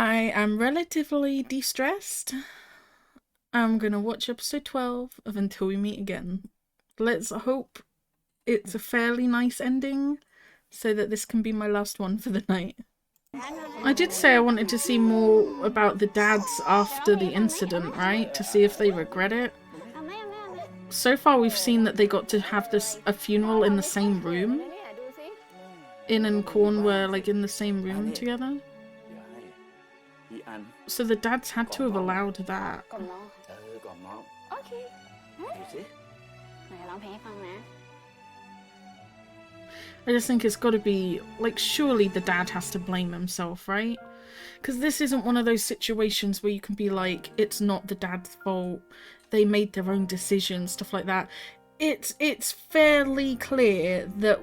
I am relatively de-stressed. I'm gonna watch episode 12 of Until We Meet Again. Let's hope it's a fairly nice ending so that this can be my last one for the night. I did say I wanted to see more about the dads after the incident, right? To see if they regret it. So far we've seen that they got to have a funeral in the same room. In and Korn were like in the same room together. So the dads had to have allowed that. I just think it's got to be, like, surely the dad has to blame himself, right? Because this isn't one of those situations where you can be like, it's not the dad's fault, they made their own decisions, stuff like that. It's fairly clear that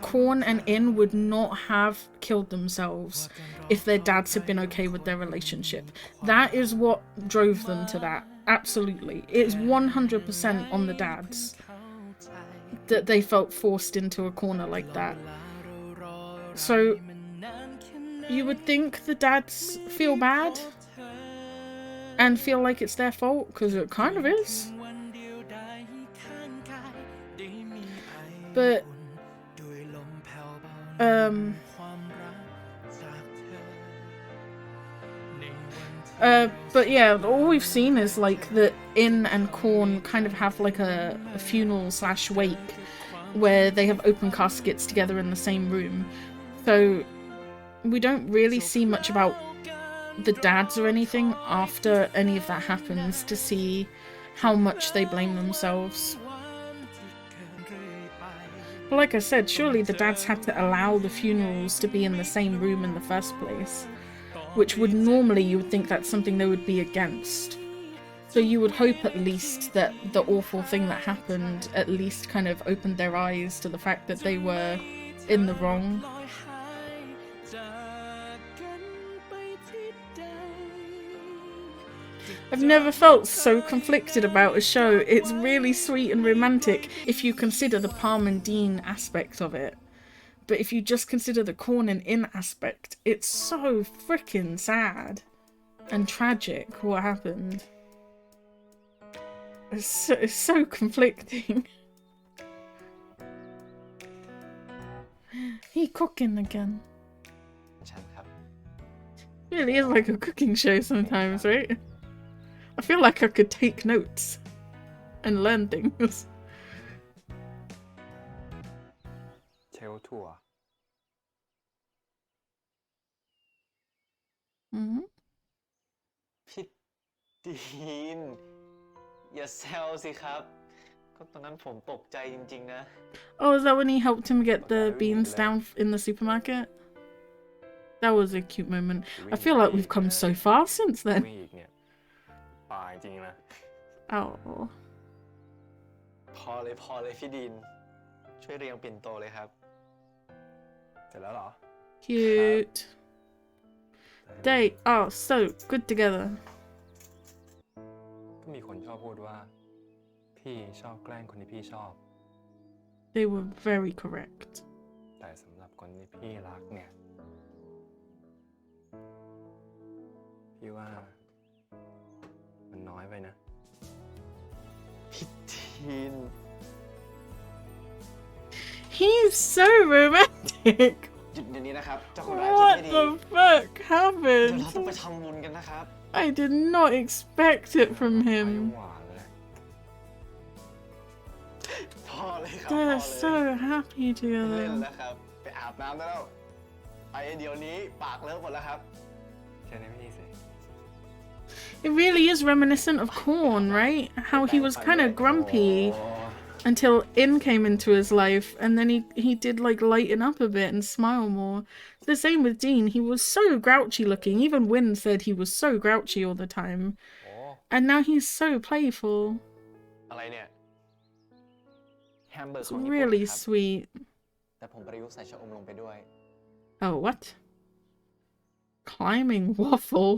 Korn and In would not have killed themselves if their dads had been okay with their relationship. That is what drove them to that. Absolutely. It's 100% on the dads that they felt forced into a corner like that. So you would think the dads feel bad and feel like it's their fault, because it kind of is. But but yeah, all we've seen is like that In and Korn kind of have like a funeral / wake where they have open caskets together in the same room. So we don't really see much about the dads or anything after any of that happens to see how much they blame themselves. But like I said, surely the dads had to allow the funerals to be in the same room in the first place, which would normally, you would think that's something they would be against. So you would hope at least that the awful thing that happened at least kind of opened their eyes to the fact that they were in the wrong. I've never felt so conflicted about a show. It's really sweet and romantic if you consider the Palm and Dean aspect of it. But if you just consider the Korn and In aspect, it's so freaking sad and tragic what happened. It's so conflicting. He cooking again. Really is like a cooking show sometimes, right? I feel like I could take notes and learn things. เชลถั่ว พี่ดีนอย่าแซวสิครับก็ตอนนั้นผมตกใจจริงๆนะ Oh, is that when he helped him get the beans down in the supermarket? That was a cute moment. I feel like we've come so far since then. วิ่งอีกเนี่ยป่าจริงๆนะ Oh. พอเลยพี่ดีนช่วยเรียงปิ่นโตเลยครับเสร็จแล้วเหรอ Cute. They are so good together. ก็มีคนชอบพูดว่าพี่ชอบแกล้งคนที่พี่ชอบ They were very correct. แต่สำหรับคนที่พี่รักเนี่ยพี่ว่ามันน้อยไปนะพี่ดีน He's so romantic. หยุดเดี๋ยวนี้นะครับเจ้าคนร้ายคิด What ไม่ดี the fuck เดี๋ยว happened? เราต้องไปทำบุญกันนะครับ I did not expect it from ไม่ him. หวานเลยพอเลยครับ They're so happy เล่น together. แล้วครับไปอาบน้ำได้แล้วไปเดี๋ยวนี้ปากเลอะหมดแล้วครับแค่นี้พี่สิ It really is reminiscent of Korn, right? How he was kind of grumpy until In came into his life, and then he did like lighten up a bit and smile more. The same with Dean. He was so grouchy looking. Even Wynn said he was so grouchy all the time. And now he's so playful. อะไรเนี่ยแฮมเบอร์ It's ของญี่ปุ่น really ครับ sweet. แต่ผมประยุกต์ใส่ชะอมลงไปด้วย Oh, what? Climbing waffle?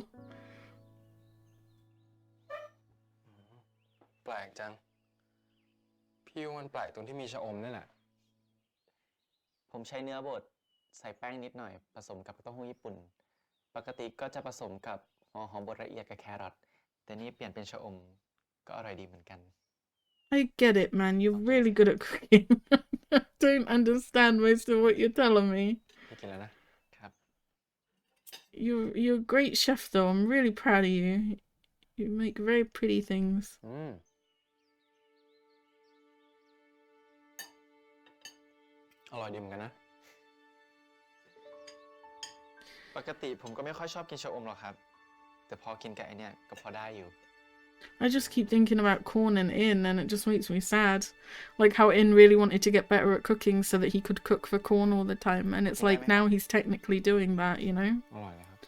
แปลกจังพี่ว่ามันแปลกตรงที่มีชะอมนี่แหละผมใช้เนื้อบดใส่แป้งนิดหน่อยผสมกับเต้าหู้ญี่ปุ่น ปกติก็จะผสมกับหัวหอมบดละเอียดกับแครอทแต่นี่เปลี่ยนเป็นชะอมก็อร่อยดีเหมือนกัน I get it, man. You're ลองกิน really สิ good at cooking. I don't understand most of what you're telling me. ไม่กินแล้วนะ ครับ You're a great chef, though. I'm really proud of you. You make very pretty things. อร่อยดีเหมือนกันนะ ปกติผมก็ไม่ค่อยชอบกินชะอมหรอกครับ แต่พอกินกับไอเนี่ยก็พอได้อยู่ I just keep thinking about Corn and In, and it just makes me sad. Like how In really wanted to get better at cooking so that he could cook for Corn all the time, and it's like now he's technically doing that, you know? อร่อยเลยครับ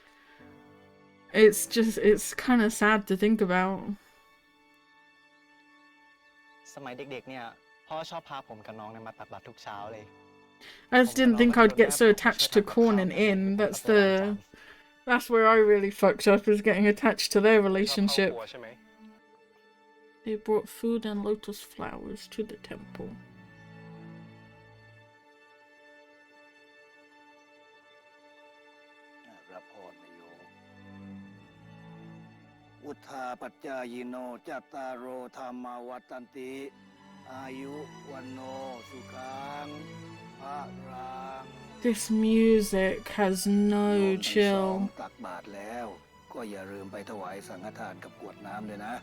It's kind of sad to think about. สมัยเด็กๆเนี่ยพ่อชอบพาผมกับน้องเนี่ยมาตักบาตรทุกเช้าเลย I just didn't think I'd get so attached to Corn and In. That's where I really fucked up, is getting attached to their relationship. ชอบเข้าครัวใช่ไหม They brought food and lotus flowers to the temple. รับพรนโยมอุทธาปัจจายโนจัตตารโอธรรมาวัตันติอายุวันโนสุขังพระรัง This music has โย no มทั้งสอง chill. ตักบาตรแล้ว ก็อย่าลืมไปถวายสังฆทานกับกรวดน้ำเลยนะ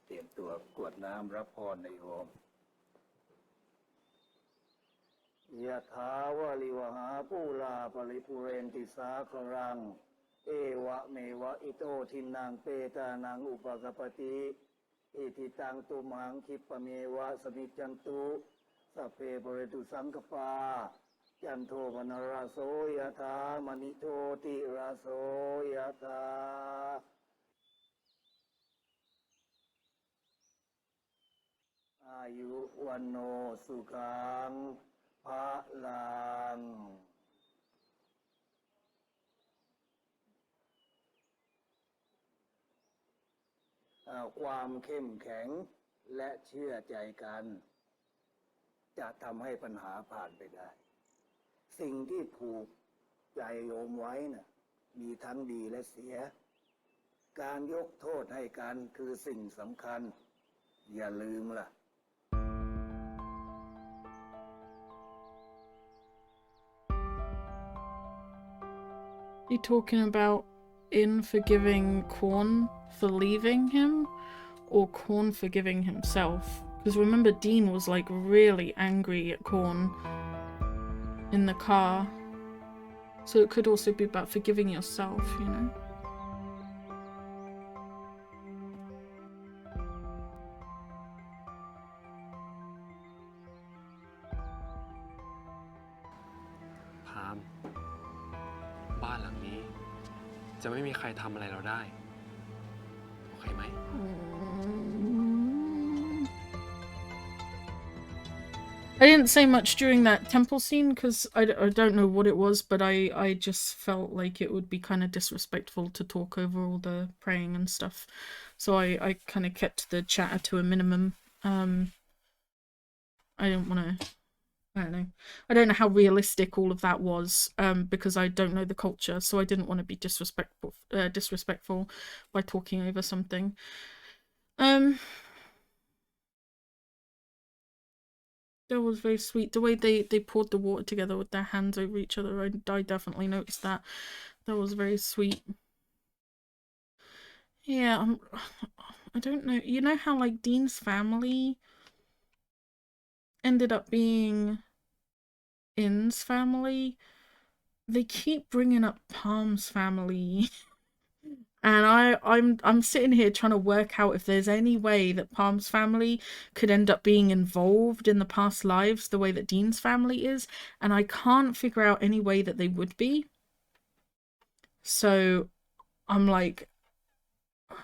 เตรียมตัวกรวดน้ำรับพรนโยมยะถาวาลิวหาปูลาปริปุเรนติสาครัง เอวะเมวะอิโตทินังเปตานังอุปกปปติอิทิตังตุมังคิปะเมวะสมิจจันตุสัพเพปเรตุสังกปาจันโทปนราโสยะถามณิโทติราโสยะถาอายุวันโนสุขังพระลังความเข้มแข็งและเชื่อใจกัน จะทำให้ปัญหาผ่านไปได้ สิ่งที่ผูกใจโยมไว้น่ะมีทั้งดีและเสีย การยกโทษให้กันคือสิ่งสำคัญ อย่าลืมล่ะ You talking about In forgiving Corn for leaving him, or Corn forgiving himself? Because remember, Dean was like really angry at Corn in the car. So it could also be about forgiving yourself, you know? พาม บ้านหลังนี้ จะไม่มีใครทำอะไรเราได้ โอเคไหม I didn't say much during that temple scene because I don't know what it was, but I just felt like it would be kind of disrespectful to talk over all the praying and stuff. So I kind of kept the chatter to a minimum. I didn't want to... I don't know. I don't know how realistic all of that was, because I don't know the culture, so I didn't want to be disrespectful by talking over something. That was very sweet. The way they poured the water together with their hands over each other, I definitely noticed that. That was very sweet. Yeah, I don't know. You know how, like, Dean's family ended up being In's family? They keep bringing up Palm's family. And I'm sitting here trying to work out if there's any way that Palm's family could end up being involved in the past lives the way that Dean's family is, and I can't figure out any way that they would be. So I'm like,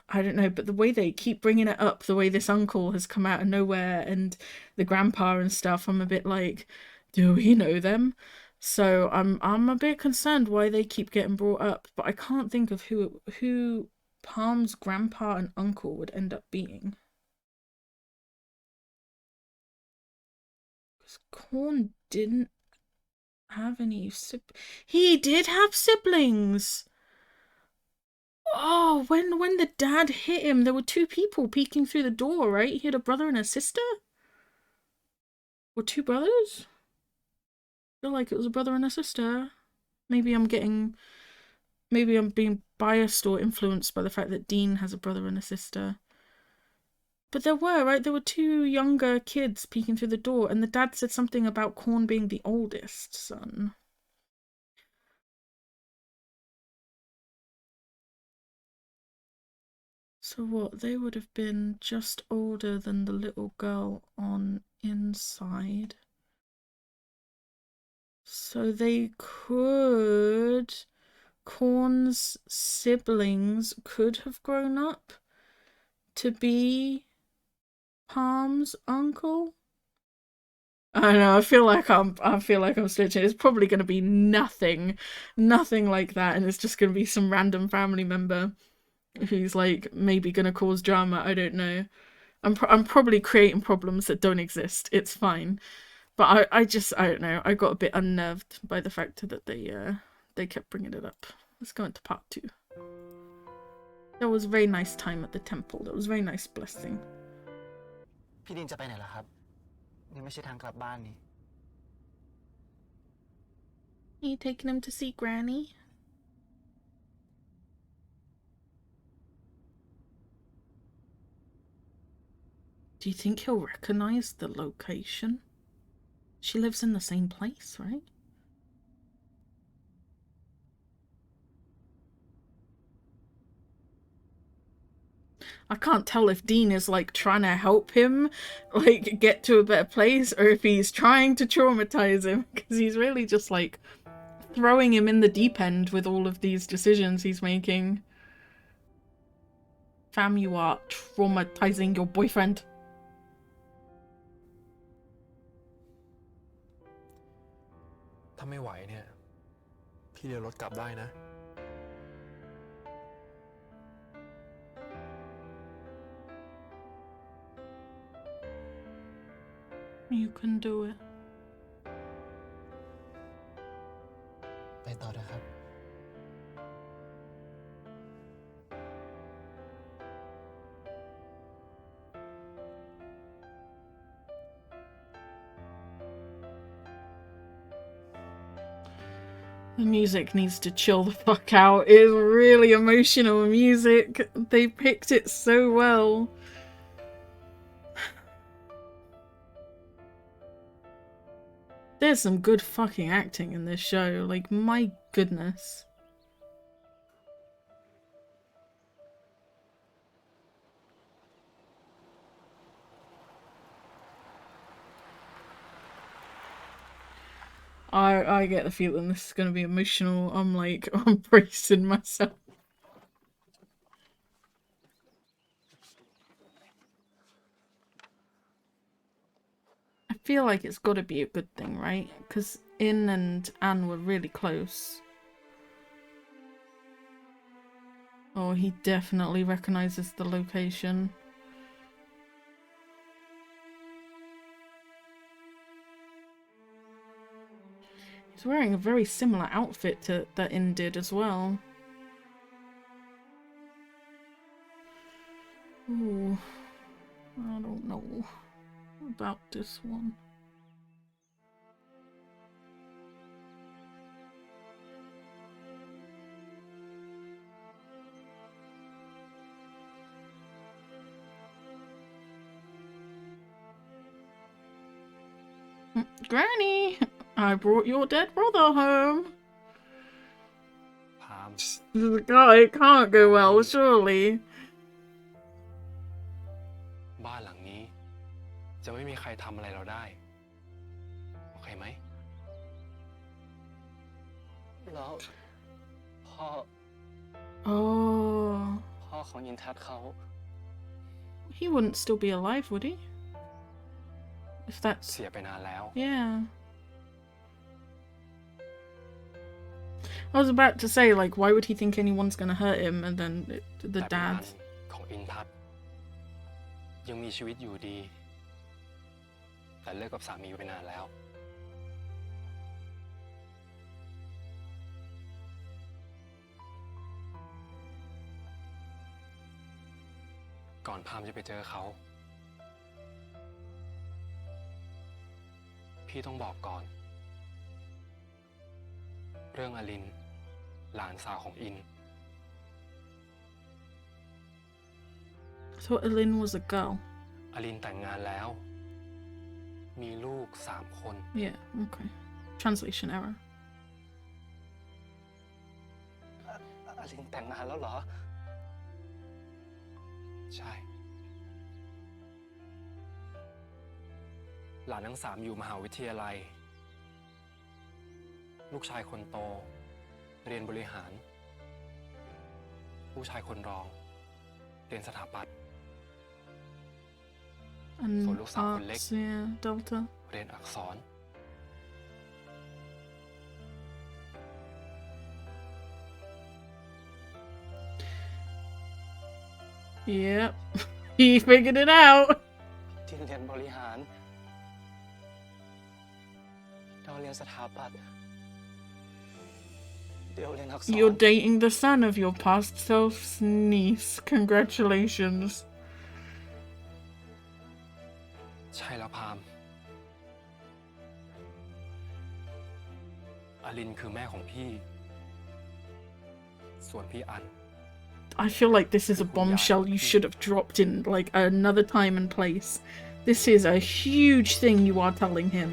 I don't know, but the way they keep bringing it up, the way this uncle has come out of nowhere and the grandpa and stuff, I'm a bit like, do we know them? So I'm a bit concerned why they keep getting brought up, but I can't think of who Palm's grandpa and uncle would end up being. Because Corn didn't have any he did have siblings. Oh, when the dad hit him, there were two people peeking through the door, right? He had a brother and a sister? Or two brothers? I feel like it was a brother and a sister. Maybe I'm being biased or influenced by the fact that Dean has a brother and a sister. But there were, right? There were two younger kids peeking through the door, and the dad said something about Corn being the oldest son. So what? They would have been just older than the little girl on inside. So they could... Corn's siblings could have grown up to be Palm's uncle. I don't know. I feel like I'm stitching. It's probably going to be nothing like that, and it's just going to be some random family member who's like maybe going to cause drama. I don't know. I'm probably creating problems that don't exist. It's fine, but I don't know. I got a bit unnerved by the fact that they kept bringing it up. Let's go into part 2. That was a very nice time at the temple. That was a very nice blessing. พี่ดินจะไปไหนล่ะครับนี่ไม่ใช่ทางกลับบ้านนี่ Are you taking him to see Granny? Do you think he'll recognize the location? She lives in the same place, right? I can't tell if Dean is like trying to help him like get to a better place or if he's trying to traumatize him, because he's really just like throwing him in the deep end with all of these decisions he's making. Fam, you are traumatizing your boyfriend. ถ้าไม่ไหวเนี่ยพี่เลี้ยวรถกลับได้นะ You can do it. ไปต่อนะครับ The music needs to chill the fuck out. It's really emotional music. They picked it so well. There's some good fucking acting in this show. Like, my goodness. I get the feeling this is going to be emotional. I'm like, I'm bracing myself. I feel like it's got to be a good thing, right? Because In and Anne were really close. Oh, he definitely recognizes the location. He's wearing a very similar outfit to that In did as well. Ooh, I don't know about this one. Granny, I brought your dead brother home. พาม God, it can't go well, surely. บ้านหลังนี้จะไม่มีใครทำอะไรเราได้ โอเคไหม แล้วพ่อ Oh. พ่อของอินทัศน์เขา He wouldn't still be alive, would he? If that's... เสียไปนานแล้ว Yeah. I was about to say, like, why would he think anyone's gonna hurt him? And then the แต่พี่อั dad. นของอินทัศน์ยังมีชีวิตอยู่ดี แต่เลิกกับสามีไปนานแล้ว ก่อนพามจะไปเจอเขา พี่ต้องบอกก่อน เรื่องอลิน หลานสาวของอิน I thought Elin was a girl. อลินแต่งงานแล้ว มีลูก3 คน Yeah, okay. Translation error. อลินแต่งงานแล้วเหรอ ใช่ หลานทั้ง3อยู่มหาวิทยาลัย ลูกชายคนโต เรียนบริหาร ผู้ชายคนรอง เรียนสถาปัตย์ And So it looks like we're arts, yeah, Delta. เรียนอักษร Yep. He figured it out. ที่เรียนบริหาร เราเรียนสถาปัตย์เดี๋ยวเรียนอักษร You're dating the son of your past self's niece. Congratulations. ใช่แล้วพาม อลินคือแม่ของพี่ ส่วนพี่อัน I feel like this is a bombshell you should have dropped in like another time and place. This is a huge thing you are telling him.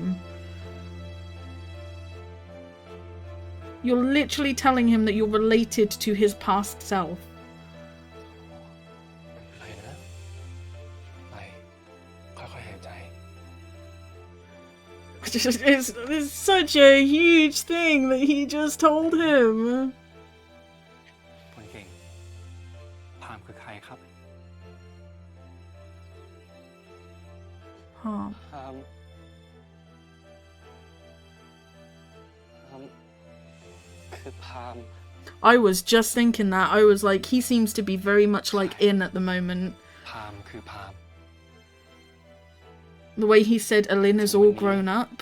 You're literally telling him that you're related to his past self. อะไรนะ ไป ค่อยๆหายใจ It's such a huge thing that he just told him. คนเก่ง พามคือใครครับ Huh. พามคือพาม I was just thinking that. I was like, he seems to be very much like in at the moment. พามคือพาม The way he said Elin is all grown up,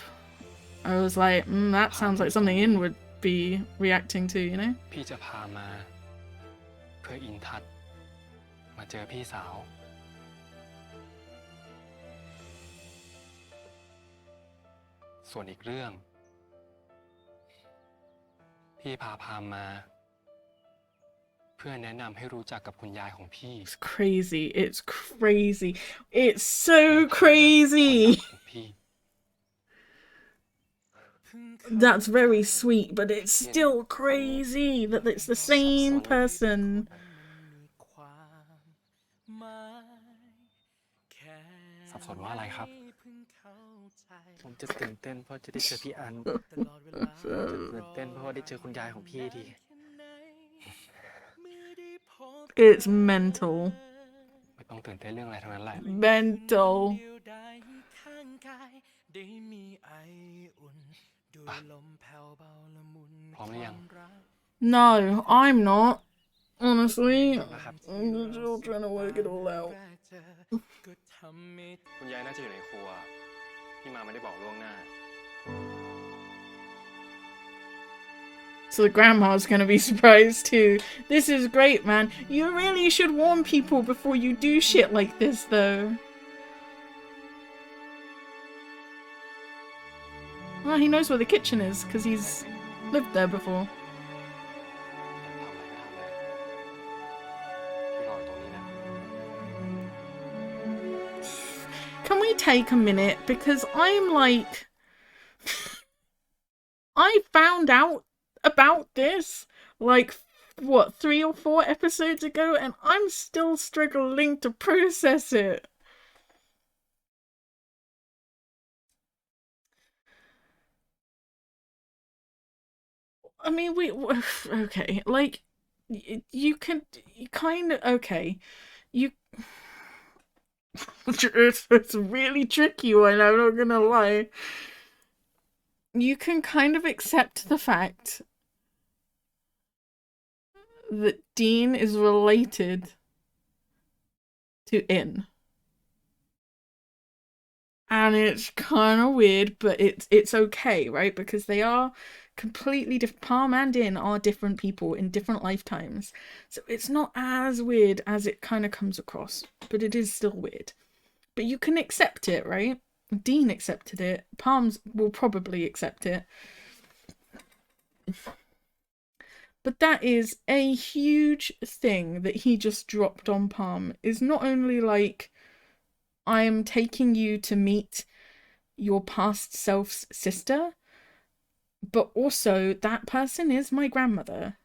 I was like, that sounds like something In would be reacting to, you know? พี่จะพามา เพื่ออินทัศน์มาเจอพี่สาว ส่วนอีกเรื่อง พี่พาพามมา เพื่อแนะนำให้รู้จักกับคุณยายของพี่ It's crazy. It's crazy. It's so crazy. ของพี่ That's very sweet, but it's still crazy that it's the same person. สับสนว่าอะไรครับ ผมจะตื่นเต้นเพราะจะได้เจอพี่อันจะตื่นเต้นเพราะว่าได้เจอคุณยายของพี่ดี It's mental. ไม่ต้องตื่นเต้นเรื่องอะไรทั้งนั้นแหละ Mental. ไปพร้อมหรือยัง No, I'm not. Honestly, I'm still trying to work it all out. คุณยายน่าจะอยู่ในครัว พี่มาไม่ได้บอกล่วงหน้า So the grandma's gonna be surprised too. This is great, man. You really should warn people before you do shit like this, though. Well, he knows where the kitchen is, because he's lived there before. ทำอะไรก็ทำเลยพี่รออยู่ตรงนี้นะ Can we take a minute? Because I'm like... I found out about this, like, what, 3 or 4 episodes ago, and I'm still struggling to process it. I mean, okay, like, you can, you kind of, okay, you, it's a really tricky one, I'm not gonna lie. You can kind of accept the fact that Dean is related to In. And it's kind of weird, but it's okay, right? Because they are completely different. Palm and In are different people in different lifetimes, so it's not as weird as it kind of comes across, but it is still weird. But you can accept it, right? Dean accepted it. Palms will probably accept it. But that is a huge thing that he just dropped on Palm. Is not only like, I am taking you to meet your past self's sister, but also that person is my grandmother.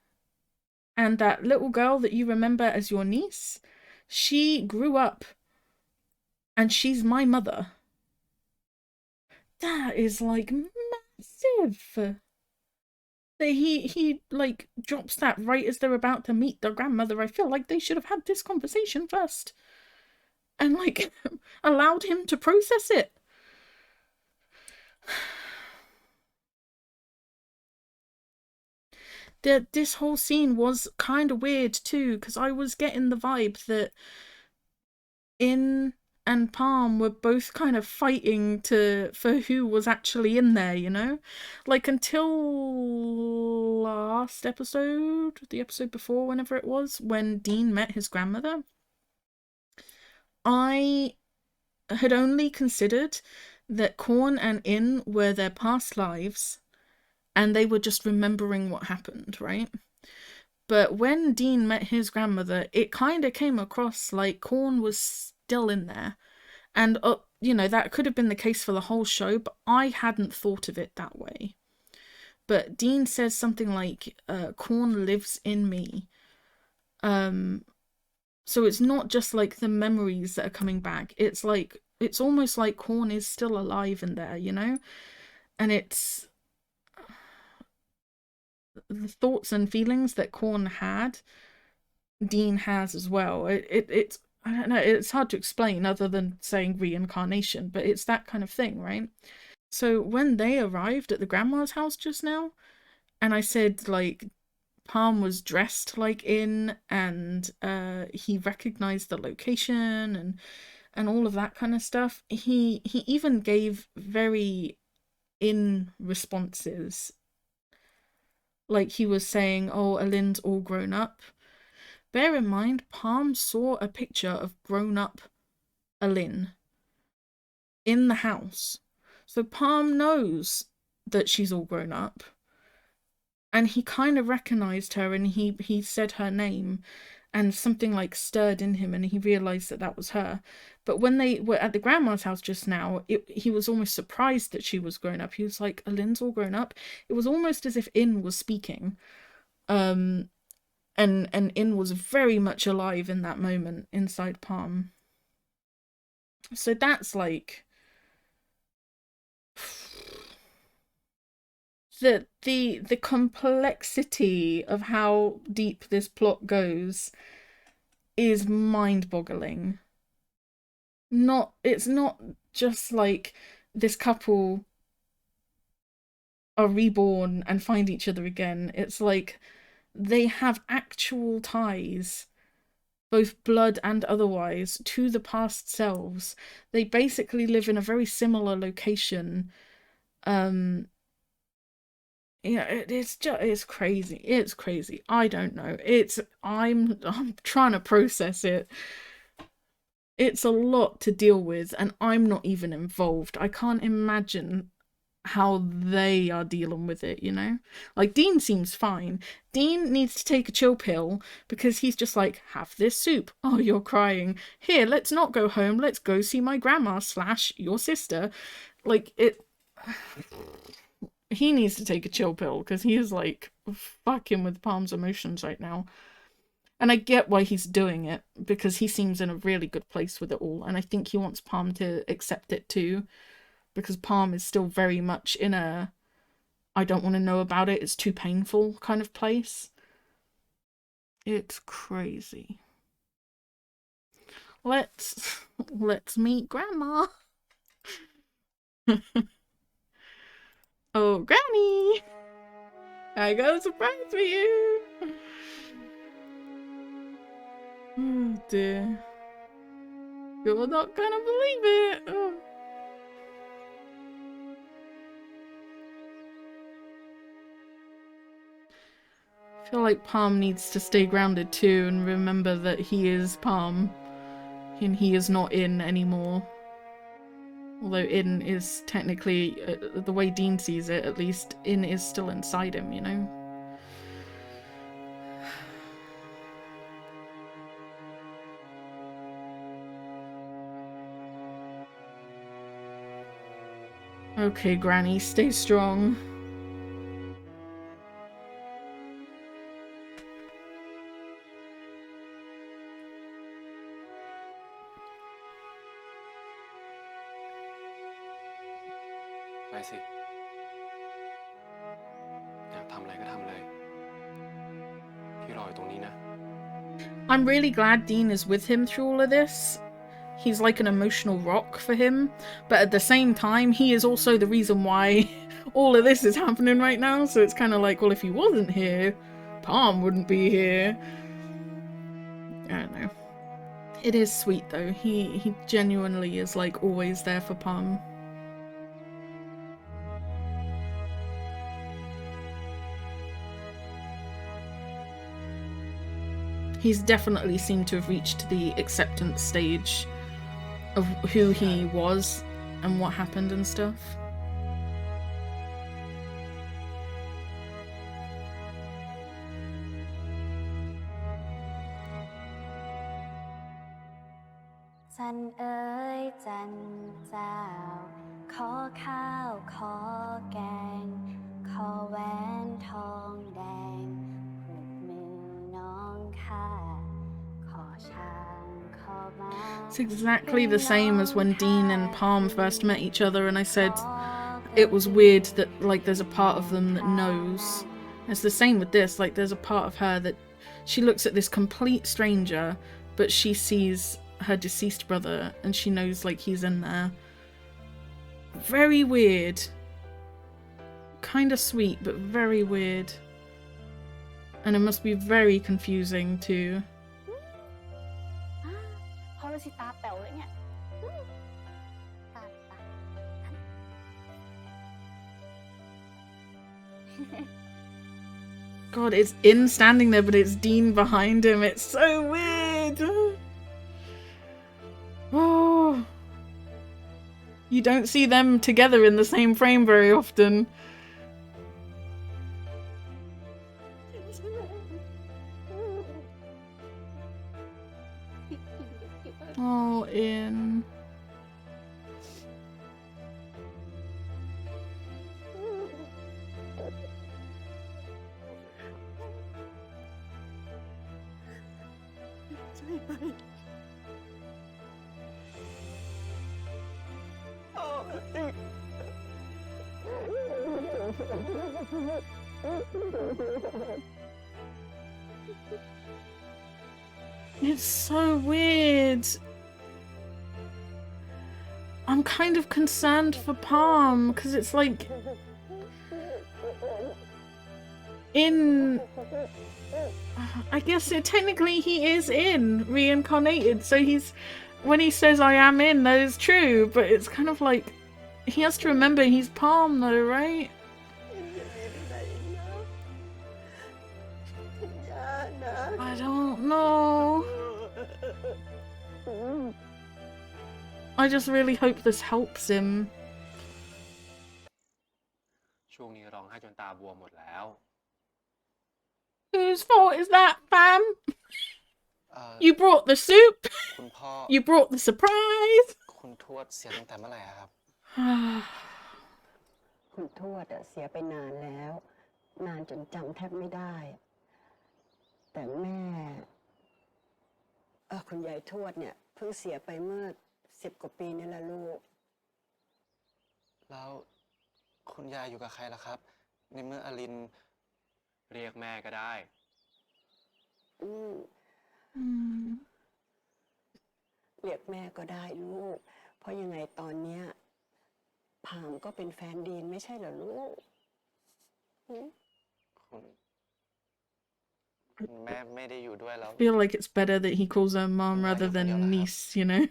And that little girl that you remember as your niece, she grew up and she's my mother. That is like massive. That he like drops that right as they're about to meet their grandmother. I feel like they should have had this conversation first and like allowed him to process it. This whole scene was kind of weird too, because I was getting the vibe that In and Palm were both kind of fighting for who was actually in there, you know? Like until last episode, the episode before, whenever it was, when Dean met his grandmother, I had only considered that Korn and In were their past lives and they were just remembering what happened, right? But when Dean met his grandmother, it kind of came across like Korn was still in there. And, you know, that could have been the case for the whole show, but I hadn't thought of it that way. But Dean says something like, Korn lives in me. So it's not just like the memories that are coming back. It's like, it's almost like Korn is still alive in there, you know? And it's the thoughts and feelings that Korn had, Dean has as well. It's I don't know, it's hard to explain other than saying reincarnation, but it's that kind of thing, right? So when they arrived at the grandma's house just now, and I said like Palm was dressed like In, and he recognized the location and all of that kind of stuff. He even gave very In responses. Like he was saying, "Oh, Alin's all grown up." Bear in mind, Palm saw a picture of grown-up Alin in the house. So Palm knows that she's all grown up. And he kind of recognized her and he said her name and something like stirred in him and he realized that that was her. But when they were at the grandma's house just now, he was almost surprised that she was grown up. He was like, Alin's all grown up. It was almost as if In was speaking. And In was very much alive in that moment inside Palm. So that's like the complexity of how deep this plot goes is mind-boggling. It's not just like this couple are reborn and find each other again. It's like they have actual ties, both blood and otherwise, to the past selves. They basically live in a very similar location. Yeah, it's crazy. It's crazy. I don't know. I'm trying to process it. It's a lot to deal with, and I'm not even involved. I can't imagine how they are dealing with it, you know? Like, Dean seems fine. Dean needs to take a chill pill because he's just like, have this soup. Oh, you're crying. Here, let's not go home. Let's go see my grandma / your sister. Like, he needs to take a chill pill because he is like fucking with Palm's emotions right now. And I get why he's doing it because he seems in a really good place with it all. And I think he wants Palm to accept it too, because Palm is still very much in a I don't want to know about it, it's too painful kind of place. It's crazy. Let's meet Grandma. Oh, Granny! I got a surprise for you! Oh dear. You're not gonna believe it! Oh. I feel like Palm needs to stay grounded too and remember that he is Palm and he is not In anymore. Although In is technically, the way Dean sees it, at least, In is still inside him, you know? Okay, Granny, stay strong. ไปสิ อยากทำอะไรก็ทำเลย พี่รออยู่ตรงนี้นะ I'm really glad Dean is with him through all of this. He's like an emotional rock for him, but at the same time, he is also the reason why all of this is happening right now, so it's kind of like, well, if he wasn't here, Palm wouldn't be here. I don't know. It is sweet though. He genuinely is like always there for Palm. He's definitely seemed to have reached the acceptance stage of who he was and what happened and stuff. Sun เอ๋ยจันเจ้าขอข้าวขอแกงขอแหวนทองแดงปลุกมือน้องข้าขอช้างขอม้า It's exactly the same as when Dean and Palm first met each other, and I said it was weird that, like, there's a part of them that knows. It's the same with this, like, there's a part of her that she looks at this complete stranger, but she sees her deceased brother and she knows, like, he's in there. Very weird. Kinda sweet, but very weird. And it must be very confusing too. เขาเลยสิตาแป๋วเลยเนี่ยตา God, it's In standing there, but it's Dean behind him. It's so weird. Oh. You don't see them together in the same frame very often. Oh, In. It's so weird. I'm kind of concerned for Palm because it's like In. I guess technically he is In reincarnated, so he's when he says I am In, that is true, but it's kind of like he has to remember he's Palm though, right? I don't know. I just really hope this helps him. ช่วงนี้ร้องไห้จนตาบวมหมดแล้ว Whose fault is that, fam? เอ่อ You brought the soup. คุณพ่อ You brought the surprise. คุณทวดเสียตั้งแต่เมื่อไหร่อะครับ คุณทวดเสียไปนานแล้ว นานจนจำแทบไม่ได้ แต่แม่คุณยายทวดเนี่ยเพิ่งเสียไปเมื่อ10 กว่าปีนี่แหละลูก แล้วคุณยายอยู่กับใครล่ะครับ ในเมื่ออลิน เรียกแม่ก็ได้ อืม กแม่ก็ได้ลูก เพราะยังไงตอนเนี้ยพามก็เป็นแฟนดีนไม่ใช่เหรอลูกหืม คุณแม่ไม่ได้อยู่ด้วยแล้ว I feel like it's better that he calls her mom rather than niece, you know?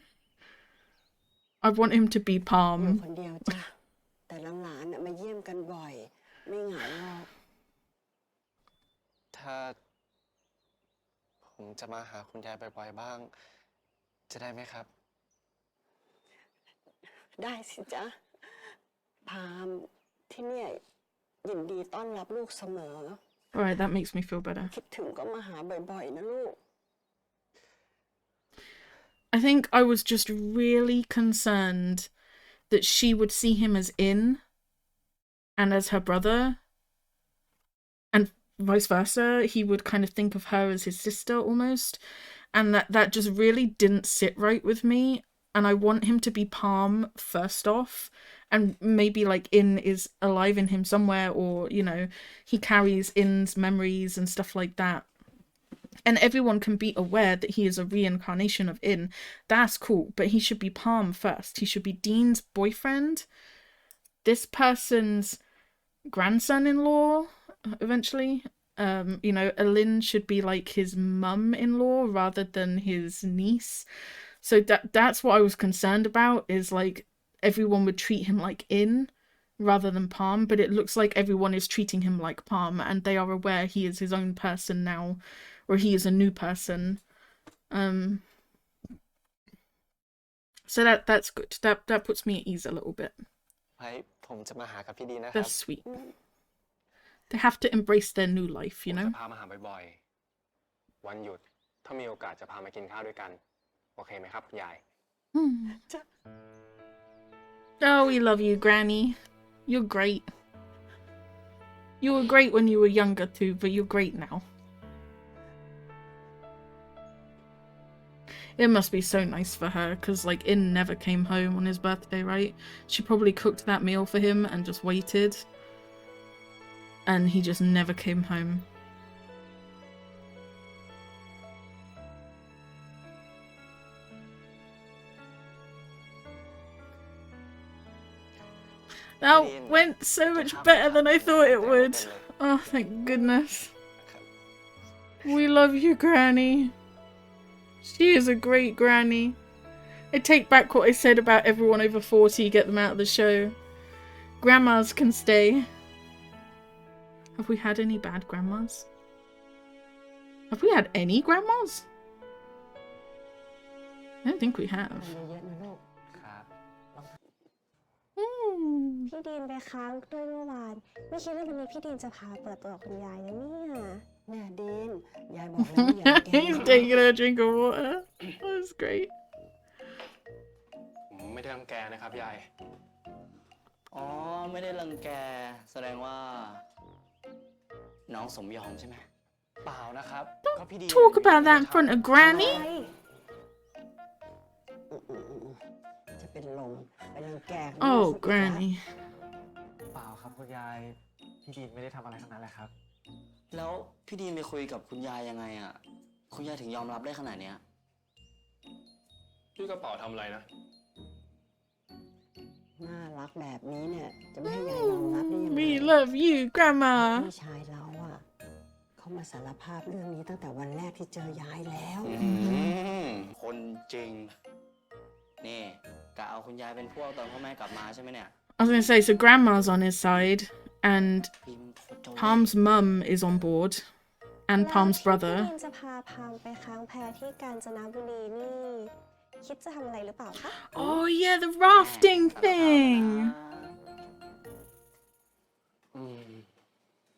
I want him to be อยู่ Palm. คนเดียวจ้ะ แต่หลานๆน่ะมาเยี่ยมกันบ่อย ไม่เหงาหรอก ถ้าผมจะมาหาคุณยายบ่อยๆบ้าง จะได้ไหมครับ ได้สิจ๊ะ พามที่เนี่ยยินดีต้อนรับลูกเสมอ Alright, that makes me feel better. คิดถึงก็มาหาบ่อยๆนะลูก I think I was just really concerned that she would see him as in and as her brother, and vice versa. He would kind of think of her as his sister almost, and that just really didn't sit right with me. And I want him to be Palm first off, and maybe like In is alive in him somewhere, or you know, he carries In's memories and stuff like that. And everyone can be aware that he is a reincarnation of In. That's cool, but he should be Palm first. He should be Dean's boyfriend, this person's grandson-in-law, eventually. You know, Alin should be like his mum-in-law rather than his niece. So that's what I was concerned about, is like everyone would treat him like In rather than Palm, but it looks like everyone is treating him like Palm, and they are aware he is his own person now, or he is a new person. So that's good. That puts me at ease a little bit. ไว้ผมจะมาหากับพี่ดีนะครับ That's sweet. They have to embrace their new life, ผ you ม know? จะพามาหาบ่อยๆ วันหยุด ถ้ามีโอกาสจะพามากินข้าวด้วยกัน โอเคไหมครับคุณยาย Oh, we love you, Granny. You're great. You were great when you were younger too, but you're great now. It must be so nice for her, because like In never came home on his birthday, right? She probably cooked that meal for him and just waited. And he just never came home. That went so much better than I thought it would. Oh, thank goodness. We love you, Granny. She is a great granny. I take back what I said about everyone over 40, get them out of the show. Grandmas can stay. Have we had any bad grandmas? Have we had any grandmas? I don't think we have. เยอะๆนะลูก ครับ พี่ดีนไปค้างด้วยเมื่อวาน ไม่คิดว่าวันนี้พี่ดีนจะพาเปิดตัวกับคุณยายนะเนี่ย แม่ดีน ยายบอกแล้วอย่าแกล้ง He's taking a drink of water. That was great. ผมไม่ได้รังแกนะครับยาย อ๋อ ไม่ได้รังแก แสดงว่า น้องสมยอมใช่ไหม เปล่านะครับ ก็พี่ดี Talk about that in front of Granny. จะเป็นลมไปรังแก Oh, Granny. เปล่าครับคุณยายพี่ดีนไม่ได้ทำอะไรทั้งนั้นแหละครับ แล้วพี่ดีนไปคุยกับคุณยายยังไงอ่ะ คุณยายถึงยอมรับได้ขนาดเนี้ย พี่กระเป๋าทำอะไรนะ น่ารักแบบนี้เนี่ย จะไม่ให้ยายยอมรับได้ยังไง We love you, Grandma. พี่ชายเราอ่ะเขามาสารภาพเรื่องนี้ตั้งแต่วันแรกที่เจอยายแล้ว คนจริง นี่กะเอาคุณยายเป็นพวกตอนพ่อแม่กลับมาใช่ไหมเนี่ย I was going to say, so Grandma's on his side, and พิมพ์โคตรเจ้าเล่ห์ Palm's mum is on board, and Palm's พี่ brother. ดีนจะพาพามไปค้างแพที่กาญจนบุรีนี่ คิดจะทำอะไรหรือเปล่าคะ Oh, yeah, the rafting แม่ thing. อืม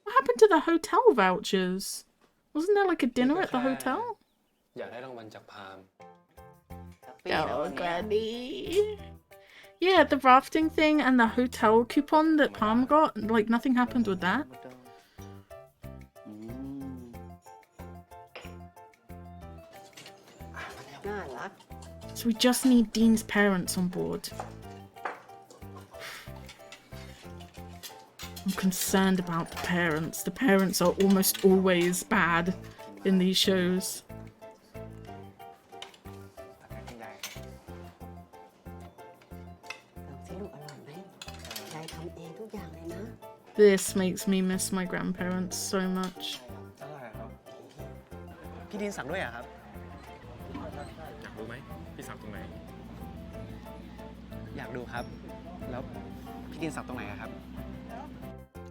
What happened to the hotel vouchers? Wasn't there like a dinner at the hotel? อยากได้รางวัลจากพาม ปีแล้ว Oh, วันเนี้ย Granny. Yeah, the rafting thing and the hotel coupon that Palm got, like nothing happened with that. อืม น่ารัก So we just need Dean's parents on board. I'm concerned about the parents. The parents are almost always bad in these shows. แต่แม่คุณยาย This makes me miss my grandparents so much. อร่อยครับ พี่ดินสั่งด้วยเหรอครับ อยากรู้ไหมพี่สั่งตรงไหน อยากดูครับ แล้วพี่ดินสั่งตรงไหนอะครับ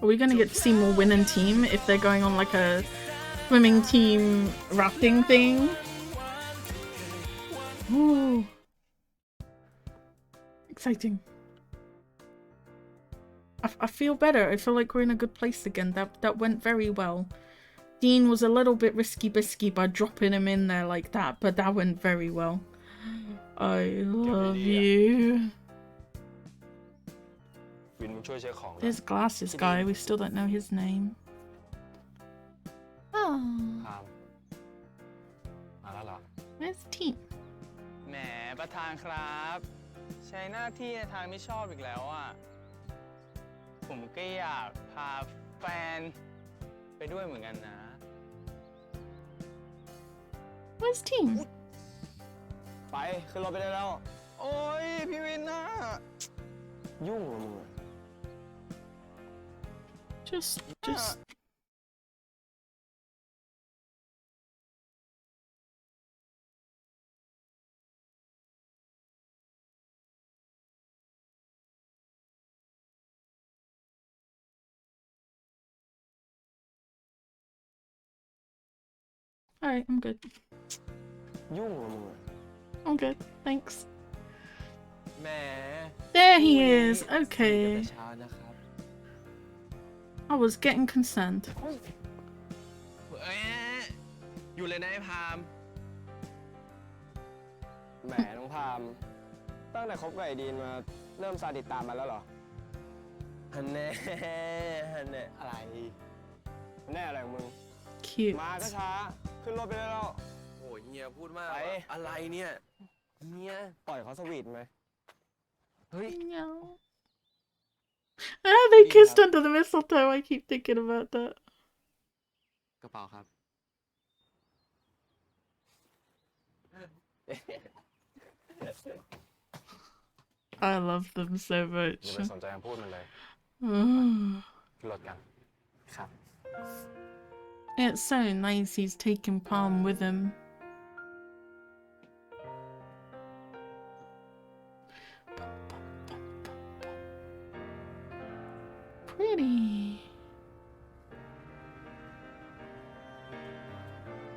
Are we gonna get to see more winning team if they're going on like a swimming team rafting thing? Ooh. Exciting. I feel better. I feel like we're in a good place again. That went very well. Dean was a little bit risky-bisky by dropping him in there like that, but that went very well. I love you. วินมึงช่วยเช็คของนะ There's glasses guy. We still don't know his name. Oh, พามมาแล้วเหรอ where's Team? แหมประธานครับ ใช้หน้าที่ในทางไม่ชอบอีกแล้วอ่ะ ผมก็อยากพาแฟนไปด้วยเหมือนกันนะ Where's Team? ไปขึ้นรถไปได้แล้ว โอ้ยพี่วินน่ะ ยุ่งเหรอมึง Just. Alright, I'm good. ยุ่งเหรอมึง I'm good. Thanks. แหม There he is. แต่ Okay. เช้านะครับ I was getting concerned. เอ๊ะอยู่เลยนะไอ้พาม แหมน้องพามตั้งแต่คบกับไอ้ดีนมาเริ่มซาดิสตามมาแล้วเหรอฮันแน่ฮันแน่อะไรแน่อะไรของมึง Cute. มาก็ช้า ขึ้นรถไปได้แล้ว โอ้ยเฮียพูดมาก ไป อะไรเนี่ยเฮีย ปล่อยเขาสวีทไหม เฮ้ย No. Ah, they kissed under the mistletoe. I keep thinking about that. กระเป๋าครับ I love them so อย่า much. ไปสนใจคำพูดมันเลย ขึ้นรถกัน ครับ It's so nice he's taking Palm with him. Pretty.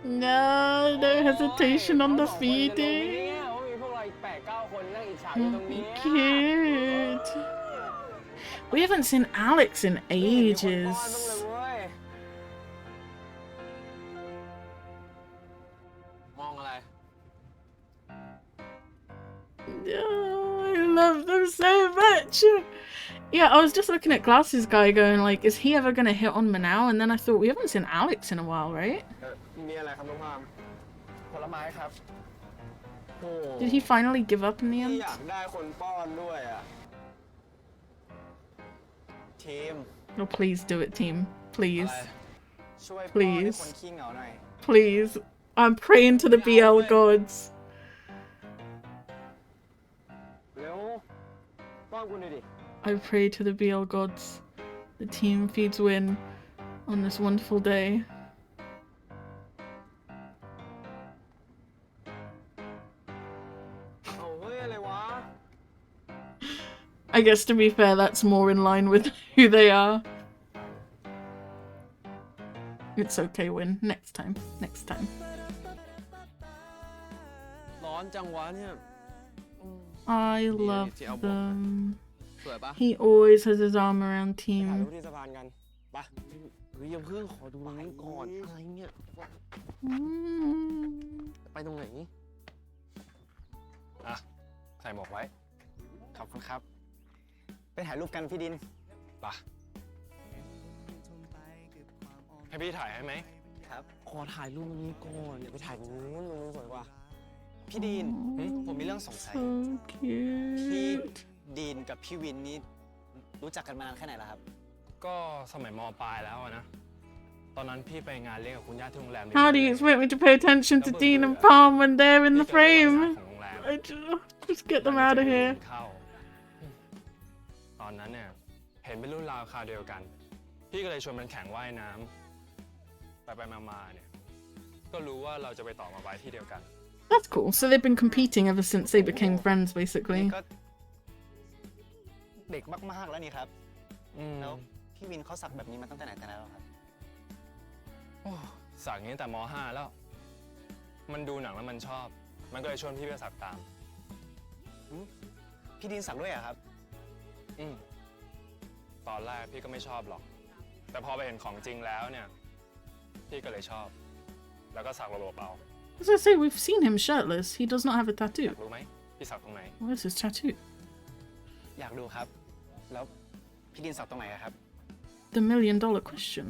No, no hesitation on the feeding. มีพวกเราอีก8-9 คนนั่งอิจฉาอยู่ตรงนี้ Cute. We haven't seen Alex in ages. มองอะไร Oh, I love them so much. Yeah, I was just looking at Glasses Guy going like, is he ever gonna hit on Manao? And then I thought, we haven't seen Alex in a while, right? มีอะไรครับน้องพาม ผลไม้ครับ โอ้ Did he finally give up in the พี่ end? อยากได้คนป้อนด้วยอ่ะ ทีม No, please do it, team. Please. ช่วยป้อนให้ Please. คนขี้เหงาหน่อย Please. I'm praying to the BL gods. เร็ว ป้อนกูหน่อยดิ I pray to the BL gods. The team feeds win on this wonderful day. เอาเฮ้ยอะไรวะ I guess to be fair, that's more in line with who they are. It's okay, win. Next time. Next time. ร้อนจังวะเนี่ย I love them. สวยปะ He always has his arm around ถ่ายรู team. ปที่สะพานกันไป เฮ้ยอย่าเพิ่งขอดูตรงนี้ก่อน อะไรเนี่ย Mm. ไปตรงไหน อ่ะ ใส่หมวกไว้ ขอบคุณครับ ไปถ่ายรูปกันพี่ดินไปให้พี่ถ่ายให้ไหม ครับ ขอถ่ายรูปตรงนี้ก่อน เดี๋ยวไปถ่ายตรงนู้นตรงนู้นสวยกว่า พี่ดีนผมมีเรื่องสงสัย So พี่ cute. ดีนกับพี่วินนี่รู้จักกันมานานแค่ไหนแล้วครับ ก็สมัยมปลายแล้วอะนะ ตอนนั้นพี่ไปงานเลี้ยงกับคุณย่าที่โรงแรม How do you expect me to pay attention to Dean and Palm when they're in the พี่เจอวัน frame? ของโรงแรม I just get them out of here. เข้าตอนนั้นเนี่ยเห็นเป็นรุ่นราวคราวเดียวกัน พี่ก็เลยชวนมันแข่งว่ายน้ำไปมาๆเนี่ยก็รู้ว่าเราจะไปต่อมาไว้ที่เดียวกัน That's cool. So they've been competing ever since they became friends, basically. ก็เด็กมากๆแล้วนี่ครับ แล้วพี่วินเขาสักแบบนี้มาตั้งแต่ไหนแต่ไรแล้วครับ โอ้สักอย่างนี้ตั้งแต่ม.5 แล้ว มันดูหนังแล้วมันชอบ มันก็เลยชวนพี่ไปสักตาม พี่ดินสักด้วยเหรอครับ ตอนแรกพี่ก็ไม่ชอบหรอก แต่พอไปเห็นของจริงแล้วเนี่ยพี่ก็เลยชอบ แล้วก็สักระบบเอา As I say, we've seen him shirtless. He does not have a อยา tattoo. กรู้ไหมพี่สักตรงไหน Where's his tattoo? อยากดูครับ แล้วพี่ดินสักตรงไหนอะครับ The $1,000,000 question.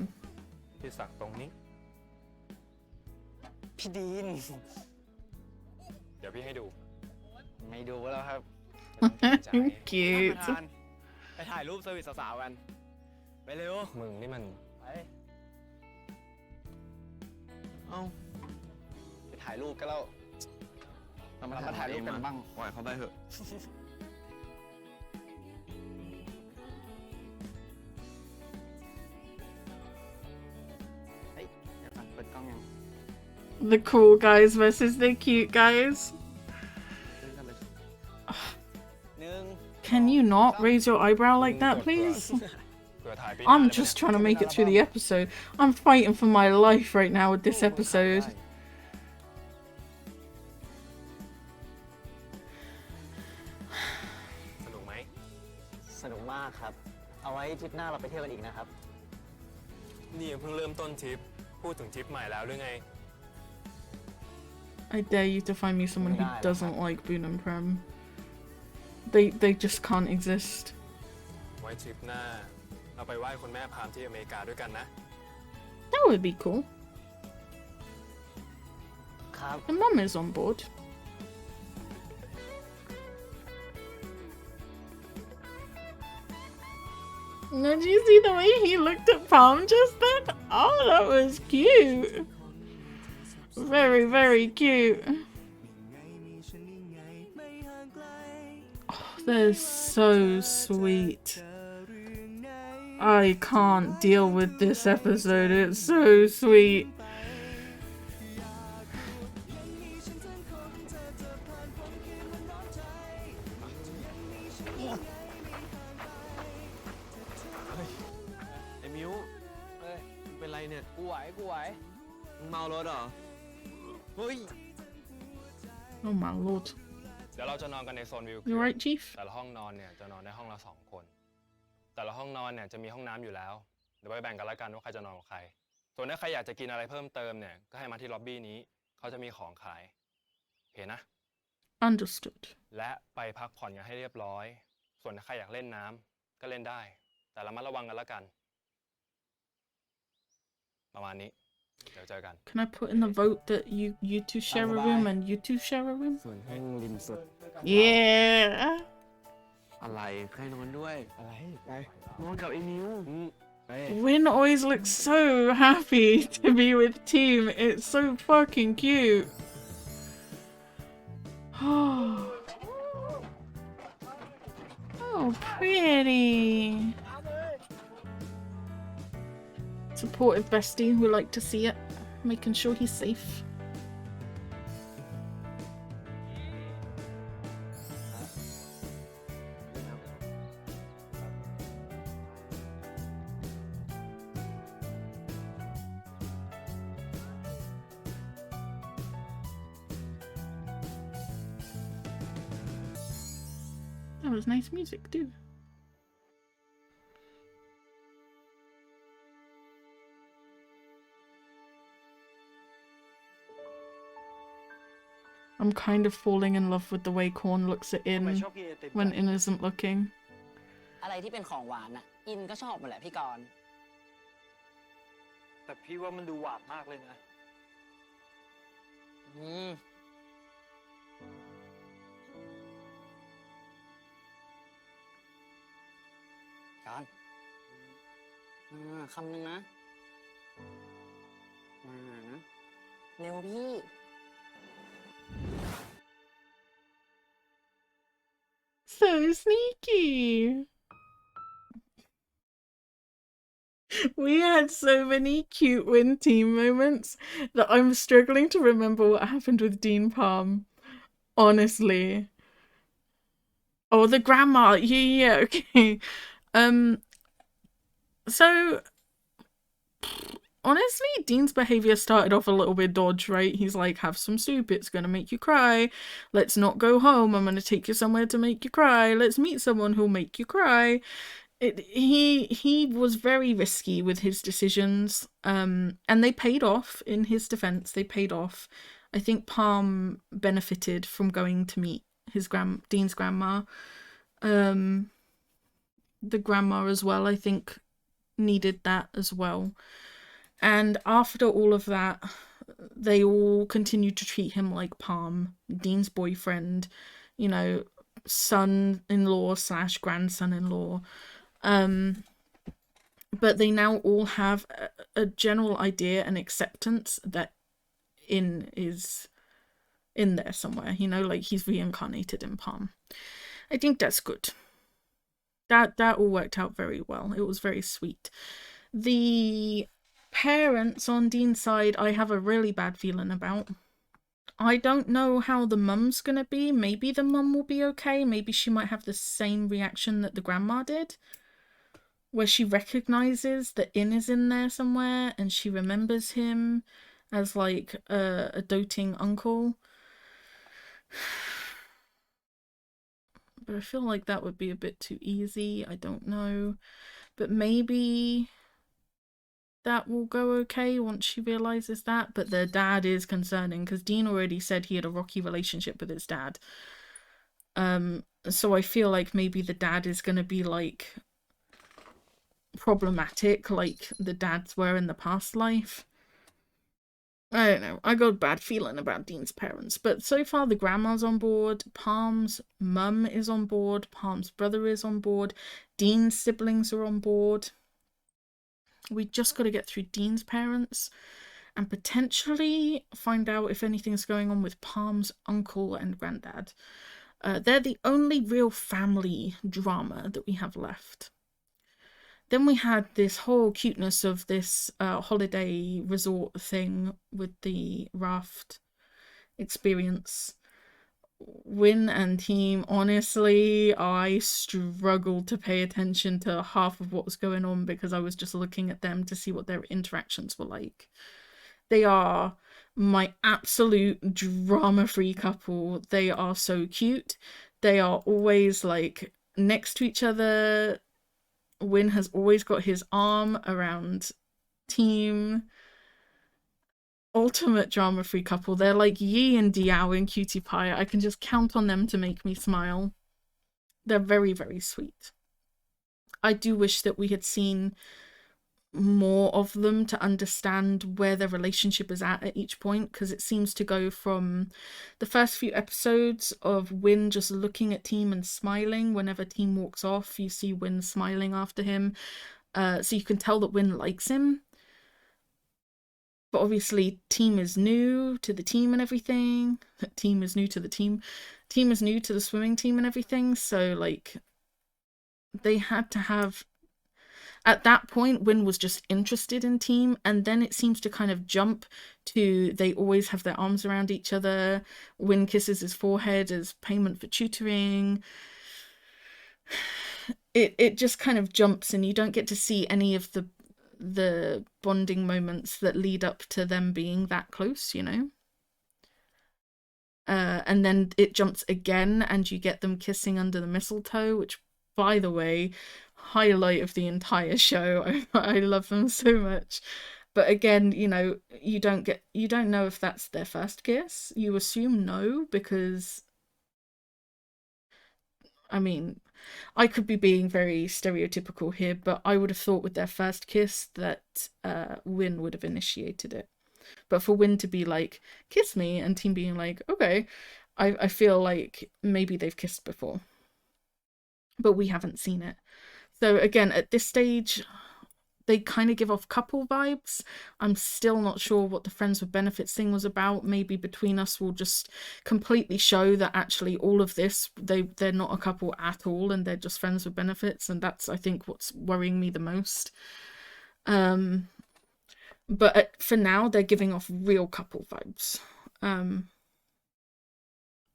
พี่สักตรงนี้ พี่ดิน เดี๋ยวพี่ให้ดู ไม่ดูแล้วครับ Cute. ไปถ่ายรูปเซอร์วิสสาวๆกัน ไปเร็ว มึงนี่มัน ไป เอาไปถ่ายรูปกันแล้ว เรามาถ่ายรูปกันบ้าง ปล่อยเขาไปเถอะ เฮ้ยเดี๋ยวก่อนเปิดกล้องยัง The cool guys versus the cute guys. หนึ่ง Can you not raise your eyebrow like that, please? เผื่อถ่ายปีหน้า I'm ได้ไหม just trying to make it through the episode. I'm fighting for my life right now with this episode. สนุกไหม สนุกมากครับ เอาไว้ทริปหน้าเราไปเที่ยวกันอีกนะครับ นี่ยังเพิ่งเริ่มต้นทริป พูดถึงทริปใหม่แล้วหรือไง I dare you to find me someone who Nah, doesn't like BounPrem. They just can't exist. ไว้ทริปหน้า เราไปไหว้คุณแม่พามที่อเมริกาด้วยกันนะ That would be cool. ครับ And Mum is on board. Did you see the way he looked at Palm just then? Oh, that was cute. Very, very cute. Oh, they're so sweet. I can't deal with this episode. It's so sweet. Miu เอ้ยมึงเป็นไรเนี่ย กูไหว มึงเมารถเหรอ เฮ้ย Oh my lord. เดี๋ยวเราจะนอนกันในโซนวิว You right, Chief? แต่ละห้องนอนเนี่ยจะนอนได้ห้องละ2 คน แต่ละห้องนอนเนี่ยจะมีห้องน้ำอยู่แล้ว เดี๋ยวไปแบ่งกันละกันว่าใครจะนอนกับใคร ส่วนถ้าใครอยากจะกินอะไรเพิ่มเติมเนี่ยก็ให้มาที่ล็อบบี้นี้ เขาจะมีของขายโอเคนะ Understood. และไปพักผ่อนกันให้เรียบร้อย ส่วนถ้าใครอยากเล่นน้ำก็เล่นได้ แต่ระมัดระวังกันละกัน ประมาณนี้ เดี๋ยวเจอกัน Can I put in the vote that you two share a room and you two share a room? ส่วนห้องริมสุด Yeah. อะไรใครนอนด้วย อะไร ไป นอนกับไอ้มิว ไป Win always looks so happy to be with team. It's so fucking cute. Oh, pretty. Supportive bestie, we like to see it. Making sure he's safe. That was nice music too. I'm kind of falling in love with the way Korn looks at ทำไม In ชอบกินไอติม when In isn't looking. อะไรที่เป็นของหวานน่ะ อินก็ชอบหมดแหละพี่กรณ์ แต่พี่ว่ามันดูหวานมากเลยนะ อืม กอน คำหนึ่งนะ มานะ เร็วพี่ So sneaky. We had so many cute Win team moments that I'm struggling to remember what happened with Dean Palm. Honestly. Oh, the grandma. Yeah, okay. Um, so honestly, Dean's behavior started off a little bit dodge, right? He's like, have some soup, it's gonna make you cry. Let's not go home, I'm gonna take you somewhere to make you cry. Let's meet someone who'll make you cry. He was very risky with his decisions, and they paid off. In his defense, they paid off. I think Palm benefited from going to meet his Dean's grandma. The grandma as well, I think, needed that as well. And after all of that, they all continued to treat him like Palm, Dean's boyfriend, you know, son-in-law slash grandson-in-law. But they now all have a general idea and acceptance that In is in there somewhere, you know, like he's reincarnated in Palm. I think that's good. That all worked out very well. It was very sweet. The parents on Dean's side, I have a really bad feeling about. I don't know how the mum's gonna be. Maybe the mum will be okay. Maybe she might have the same reaction that the grandma did, where she recognizes that In is in there somewhere and she remembers him as like a doting uncle. But I feel like that would be a bit too easy. I don't know. But maybe that will go okay once she realizes that. But their dad is concerning because Dean already said he had a rocky relationship with his dad. So I feel like maybe the dad is going to be like problematic like the dads were in the past life. I don't know. I got a bad feeling about Dean's parents. But so far the grandma's on board, Palm's mum is on board, Palm's brother is on board, Dean's siblings are on board. We just got to get through Dean's parents and potentially find out if anything's going on with Palm's uncle and granddad. They're the only real family drama that we have left. Then we had this whole cuteness of this holiday resort thing with the raft experience. Win and team, honestly, I struggled to pay attention to half of what was going on because I was just looking at them to see what their interactions were like. They are my absolute drama-free couple. They are so cute. They are always like next to each other. Win has always got his arm around team. Ultimate drama-free couple. They're like Yi and Diao in Cutie Pie. I can just count on them to make me smile. They're very, very sweet. I do wish that we had seen more of them to understand where their relationship is at each point, because it seems to go from the first few episodes of Win just looking at Team and smiling. Whenever Team walks off, you see Win smiling after him, so you can tell that Win likes him. But obviously Team is new to the team and everything. Team is new to the team. Team is new to the swimming team and everything, so like they had to have. At that point, Win was just interested in Team, and then it seems to kind of jump to they always have their arms around each other. Win kisses his forehead as payment for tutoring. It just kind of jumps, and you don't get to see any of the bonding moments that lead up to them being that close, you know? And then it jumps again, and you get them kissing under the mistletoe, which, by the way, highlight of the entire show. I love them so much. But again, you know, you don't know if that's their first kiss. You assume no, because I mean, I could be being very stereotypical here, but I would have thought with their first kiss that Win would have initiated it. But for Win to be like, kiss me, and Team being like, okay, I feel like maybe they've kissed before. But we haven't seen it. So again, at this stage, they kind of give off couple vibes. I'm still not sure what the friends with benefits thing was about. Maybe Between Us will just completely show that actually all of this, they're not a couple at all, and they're just friends with benefits, and that's, I think, what's worrying me the most. But for now, they're giving off real couple vibes.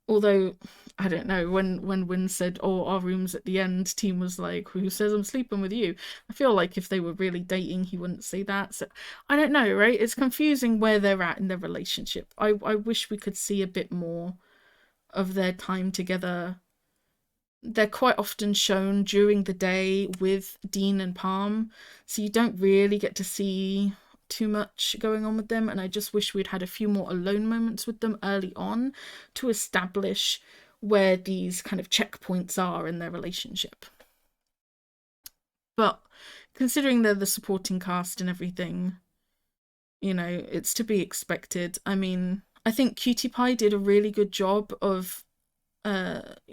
Although, I don't know, when Win said, oh, our room's at the end, Team was like, who says I'm sleeping with you? I feel like if they were really dating, he wouldn't say that. So, I don't know, right? It's confusing where they're at in their relationship. I wish we could see a bit more of their time together. They're quite often shown during the day with Dean and Palm, so you don't really get to see too much going on with them, and I just wish we'd had a few more alone moments with them early on to establish where these kind of checkpoints are in their relationship. But considering they're the supporting cast and everything, you know, it's to be expected. I mean, I think Cutie Pie did a really good job of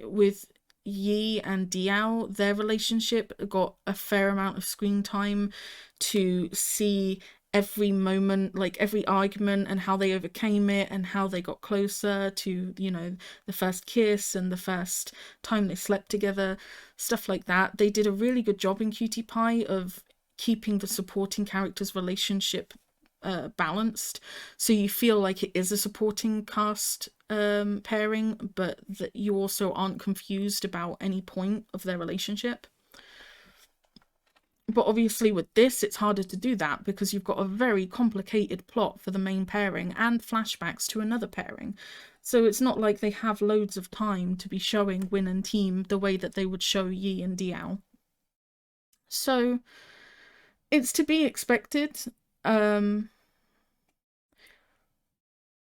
with Yi and Diao. Their relationship got a fair amount of screen time to see every moment, like every argument and how they overcame it and how they got closer to, you know, the first kiss and the first time they slept together, stuff like that. They did a really good job in Cutie Pie of keeping the supporting characters' relationship balanced, so you feel like it is a supporting cast pairing, but that you also aren't confused about any point of their relationship. But obviously with this, it's harder to do that because you've got a very complicated plot for the main pairing and flashbacks to another pairing. So it's not like they have loads of time to be showing Win and Team the way that they would show Yi and Diao. So it's to be expected.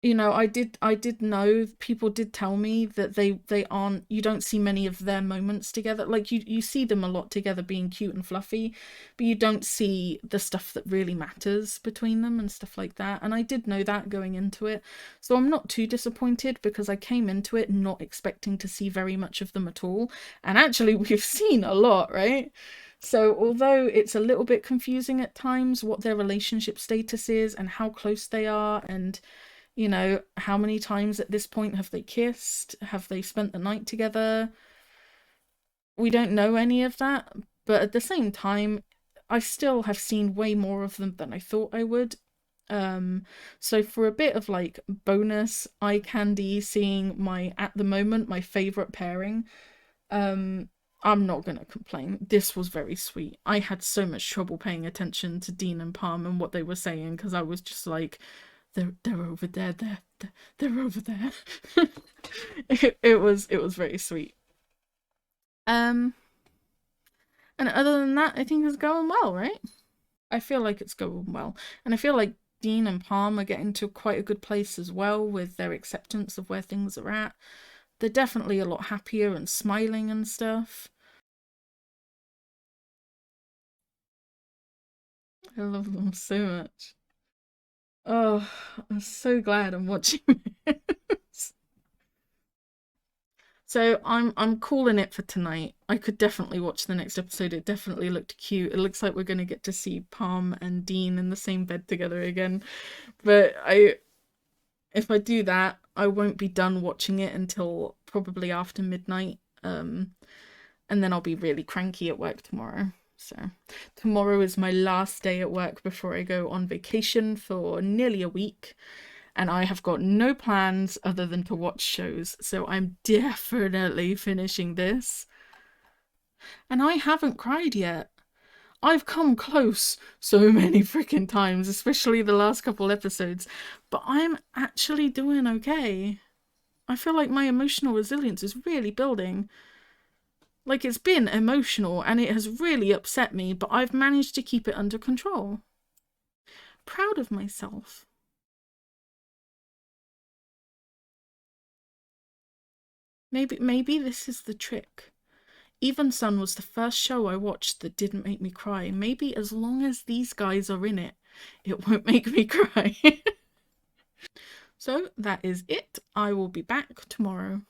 You know, I did know, people did tell me that they aren't, you don't see many of their moments together. Like you see them a lot together being cute and fluffy, but you don't see the stuff that really matters between them and stuff like that. And I did know that going into it. So I'm not too disappointed because I came into it not expecting to see very much of them at all. And actually we've seen a lot, right? So although it's a little bit confusing at times what their relationship status is and how close they are, and you know, how many times at this point have they kissed? Have they spent the night together? We don't know any of that, but at the same time, I still have seen way more of them than I thought I would. So for a bit of like bonus eye candy, seeing at the moment, my favourite pairing, I'm not gonna complain. This was very sweet. I had so much trouble paying attention to Dean and Palm and what they were saying because I was just like, they're over there, they're over there. it was very sweet. And other than that, I think it's going well, right? I feel like it's going well, and I feel like Dean and Palm are getting to quite a good place as well with their acceptance of where things are at. They're definitely a lot happier and smiling and stuff. I love them so much. Oh, I'm so glad I'm watching this. So I'm calling it for tonight. I could definitely watch the next episode. It definitely looked cute. It looks like we're gonna get to see Palm and Dean in the same bed together again. But if I do that, I won't be done watching it until probably after midnight. And then I'll be really cranky at work tomorrow. So tomorrow is my last day at work before I go on vacation for nearly a week. And I have got no plans other than to watch shows. So I'm definitely finishing this. And I haven't cried yet. I've come close so many freaking times, especially the last couple episodes. But I'm actually doing okay. I feel like my emotional resilience is really building. Like, it's been emotional and it has really upset me, but I've managed to keep it under control. Proud of myself. Maybe this is the trick. Even Sun was the first show I watched that didn't make me cry. Maybe as long as these guys are in it, it won't make me cry. So that is it. I will be back tomorrow.